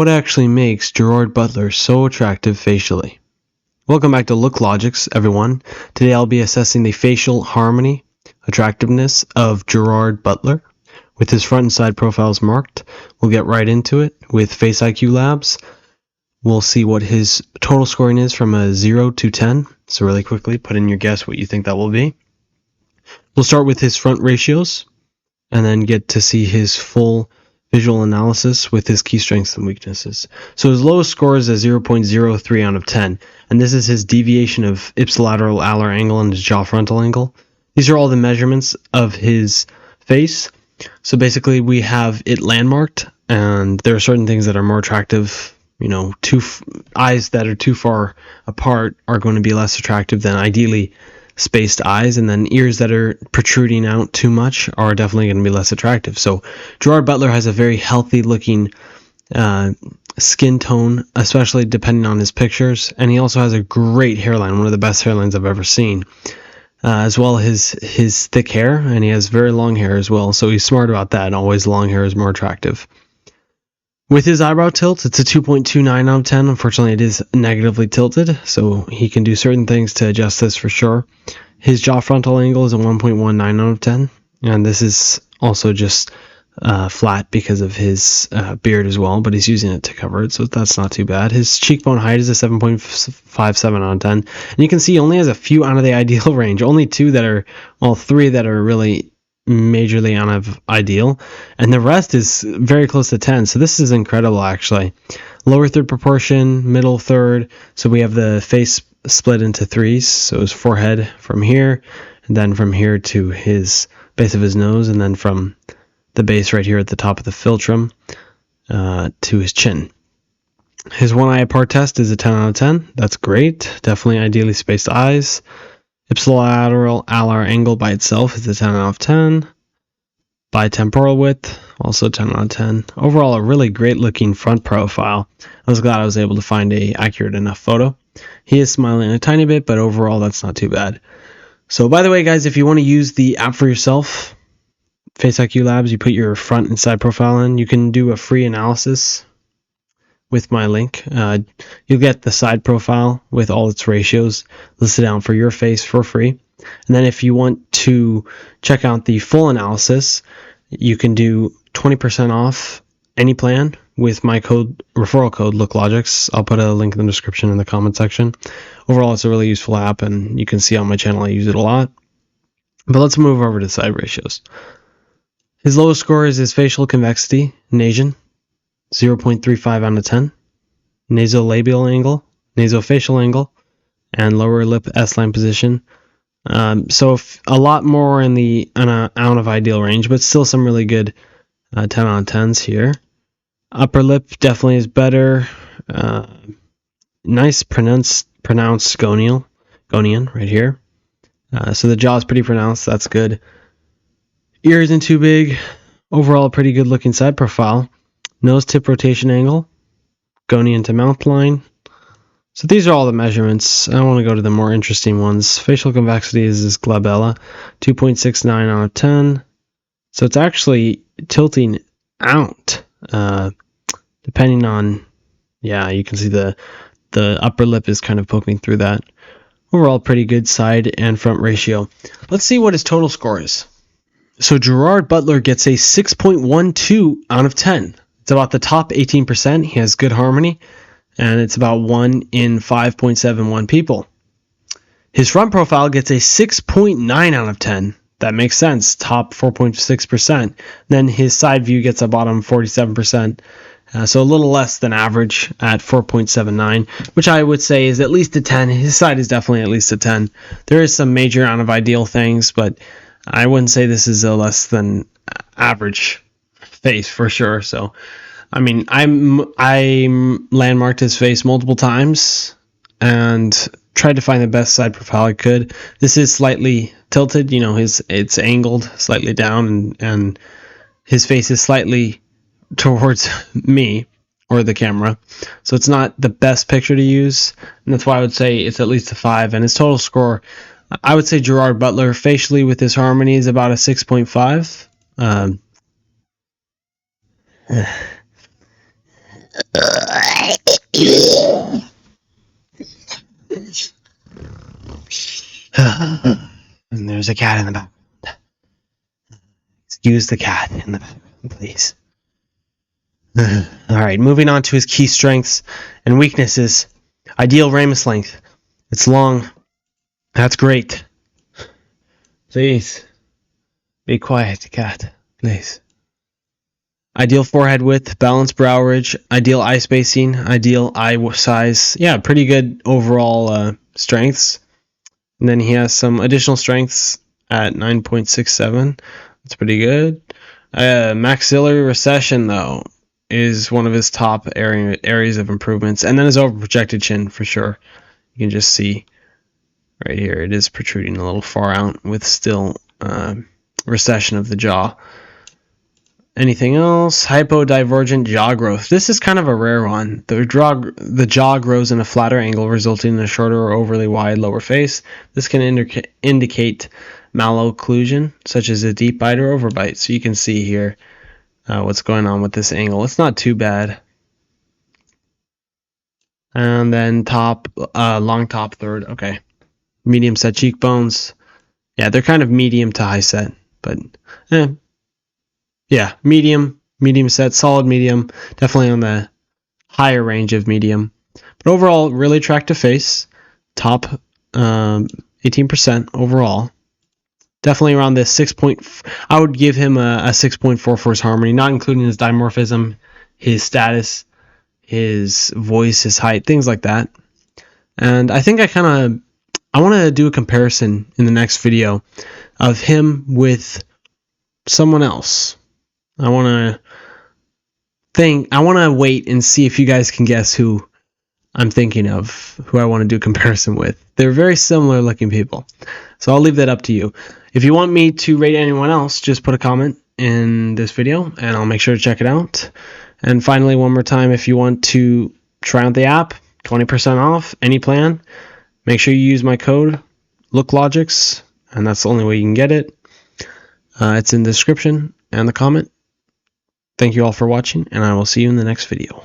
What actually makes Gerard Butler so attractive facially? Welcome back to LookLogix, everyone. Today I'll be assessing the facial harmony, attractiveness of Gerard Butler. With his front and side profiles marked, we'll get right into it with faceiq Labs. We'll see what his total scoring is from a 0 to 10. So really quickly, put in your guess what you think that will be. We'll start with his front ratios and then get to see his full visual analysis with his key strengths and weaknesses. So his lowest score is a 0.03 out of 10, and this is his deviation of ipsilateral alar angle and his jaw frontal angle. These are all the measurements of his face. So basically we have it landmarked, and there are certain things that are more attractive. Eyes that are too far apart are going to be less attractive than ideally spaced eyes, and then ears that are protruding out too much are definitely going to be less attractive. So Gerard Butler has a very healthy looking skin tone, especially depending on his pictures, and he also has a great hairline, one of the best hairlines I've ever seen, as well as his thick hair, and he has very long hair as well, so he's smart about that, and always long hair is more attractive. With his eyebrow tilt, it's a 2.29 out of 10. Unfortunately, it is negatively tilted, so he can do certain things to adjust this for sure. His jaw frontal angle is a 1.19 out of 10, and this is also just flat because of his beard as well, but he's using it to cover it, so that's not too bad. His cheekbone height is a 7.57 out of 10, and you can see he only has a few out of the ideal range. Only three that are really majorly out of ideal, and the rest is very close to 10, so this is incredible actually. Lower third proportion, middle third, so we have the face split into threes, so his forehead from here, and then from here to his base of his nose, and then from the base right here at the top of the philtrum to his chin. His one eye apart test is a 10 out of 10. That's great, definitely ideally spaced eyes. Ipsilateral alar angle by itself is a 10 out of 10. Bitemporal width, also 10 out of 10. Overall, a really great looking front profile. I was glad I was able to find a accurate enough photo. He is smiling a tiny bit, but overall that's not too bad. So by the way, guys, if you want to use the app for yourself, faceiq Labs, you put your front and side profile in. You can do a free analysis with my link. You'll get the side profile with all its ratios listed out for your face for free. And then if you want to check out the full analysis, you can do 20% off any plan with my referral code LookLogix. I'll put a link in the description in the comment section. Overall, it's a really useful app, and you can see on my channel I use it a lot. But let's move over to side ratios. His lowest score is his facial convexity in Asian, 0.35 out of 10. Nasolabial angle, nasofacial angle, and lower lip S-line position. So a lot more in the out of ideal range, but still some really good 10 out of 10s here. Upper lip definitely is better. Nice pronounced gonian right here. So the jaw is pretty pronounced. That's good. Ear isn't too big. Overall, pretty good looking side profile. Nose tip rotation angle, gonian to mouth line. So these are all the measurements. I want to go to the more interesting ones. Facial convexity is this glabella, 2.69 out of 10. So it's actually tilting out, depending on, you can see the upper lip is kind of poking through that. Overall, pretty good side and front ratio. Let's see what his total score is. So Gerard Butler gets a 6.12 out of 10. It's about the top 18%. He has good harmony, and it's about 1 in 5.71 people. His front profile gets a 6.9 out of 10. That makes sense. Top 4.6%. Then his side view gets a bottom 47%. So a little less than average at 4.79, which I would say is at least a 10. His side is definitely at least a 10. There is some major out of ideal things, but I wouldn't say this is a less than average face for sure. So I mean, I landmarked his face multiple times and tried to find the best side profile I could. This is slightly tilted, it's angled slightly down, and his face is slightly towards me or the camera, so it's not the best picture to use, and that's why I would say it's at least a 5. And his total score, I would say Gerard Butler facially with his harmony is about a 6.5. And there's a cat in the background. Excuse the cat in the background, please. Alright, moving on to his key strengths and weaknesses. Ideal ramus length. It's long. That's great. Please. Be quiet, cat. Please. Ideal forehead width, balanced brow ridge, ideal eye spacing, ideal eye size. Yeah, pretty good overall strengths. And then he has some additional strengths at 9.67. That's pretty good. Maxillary recession, though, is one of his top areas of improvements. And then his overprojected chin, for sure. You can just see right here, it is protruding a little far out with still recession of the jaw. Anything else? Hypodivergent jaw growth. This is kind of a rare one. The jaw grows in a flatter angle, resulting in a shorter or overly wide lower face. This can indicate malocclusion, such as a deep bite or overbite. So you can see here what's going on with this angle. It's not too bad. And then long top third. Okay. Medium set cheekbones. Yeah, they're kind of medium to high set, but yeah, medium set, solid medium, definitely on the higher range of medium. But overall, really attractive face, top 18% overall. Definitely around this 6 point. I would give him a 6.4 for his harmony, not including his dimorphism, his status, his voice, his height, things like that. And I think I want to do a comparison in the next video of him with someone else. I want to wait and see if you guys can guess who I'm thinking of, who I want to do a comparison with. They're very similar looking people. So I'll leave that up to you. If you want me to rate anyone else, just put a comment in this video and I'll make sure to check it out. And finally, one more time, if you want to try out the app, 20% off any plan, make sure you use my code LookLogix, and that's the only way you can get it. It's in the description and the comment. Thank you all for watching, and I will see you in the next video.